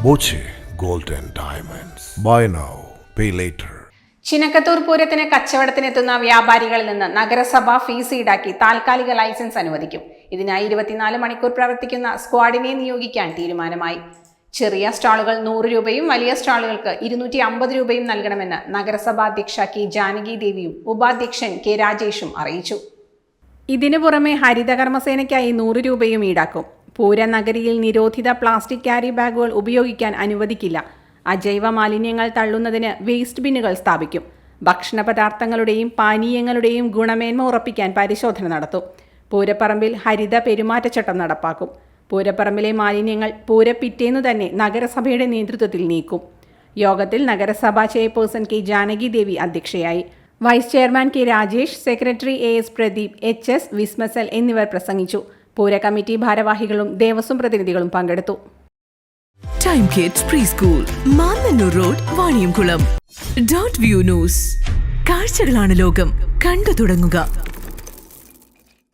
Boche gold and diamonds. Buy now pay later. Chinakkathoor പൂരത്തിന് കച്ചവടത്തിനെത്തുന്ന വ്യാപാരികളിൽ നിന്ന് നഗരസഭ ഫീസ് ഈടാക്കി താൽക്കാലിക ലൈസൻസ് അനുവദിക്കും. ഇതിനായി 24 മണിക്കൂർ പ്രവർത്തിക്കുന്ന സ്ക്വാഡിനെ നിയോഗിക്കാൻ തീരുമാനമായി. ചെറിയ സ്റ്റാളുകൾ 100 രൂപയും വലിയ സ്റ്റാളുകൾക്ക് 250 രൂപയും നൽകണമെന്ന് നഗരസഭാ അധ്യക്ഷ കെ ജാനകി ദേവിയും ഉപാധ്യക്ഷൻ കെ രാജേഷും അറിയിച്ചു. ഇതിനു പുറമെ ഹരിതകർമ്മസേനയ്ക്കായി 100 രൂപയും ഈടാക്കും. പൂരനഗരിയിൽ നിരോധിത പ്ലാസ്റ്റിക് ക്യാരി ബാഗുകൾ ഉപയോഗിക്കാൻ അനുവദിക്കില്ല. അജൈവ മാലിന്യങ്ങൾ തള്ളുന്നതിന് വേസ്റ്റ് ബിന്നുകൾ സ്ഥാപിക്കും. ഭക്ഷണ പദാർത്ഥങ്ങളുടെയും പാനീയങ്ങളുടെയും ഗുണമേന്മ ഉറപ്പിക്കാൻ പരിശോധന നടത്തും. പൂരപ്പറമ്പിൽ ഹരിത പെരുമാറ്റച്ചട്ടം നടപ്പാക്കും. പൂരപ്പറമ്പിലെ മാലിന്യങ്ങൾ പൂരപ്പിറ്റേന്നു തന്നെ നഗരസഭയുടെ നേതൃത്വത്തിൽ നീക്കും. യോഗത്തിൽ നഗരസഭാ ചെയർപേഴ്സൺ കെ ജാനകി ദേവി അധ്യക്ഷയായി. Vice chairman K Rajesh, secretary AS Pradeep, HS വിസ്മസൽ എന്നിവർ പ്രസംഗിച്ചു. പൂര കമ്മിറ്റി ഭാരവാഹികളും ദേവസ്വം പ്രതിനിധികളും പങ്കെടുത്തു. Time kids pre school, Mannanur road, Vaniyamkulam. .view news. കാഴ്ചകളാണ് ലോകം, കണ്ടു തുടങ്ങുക.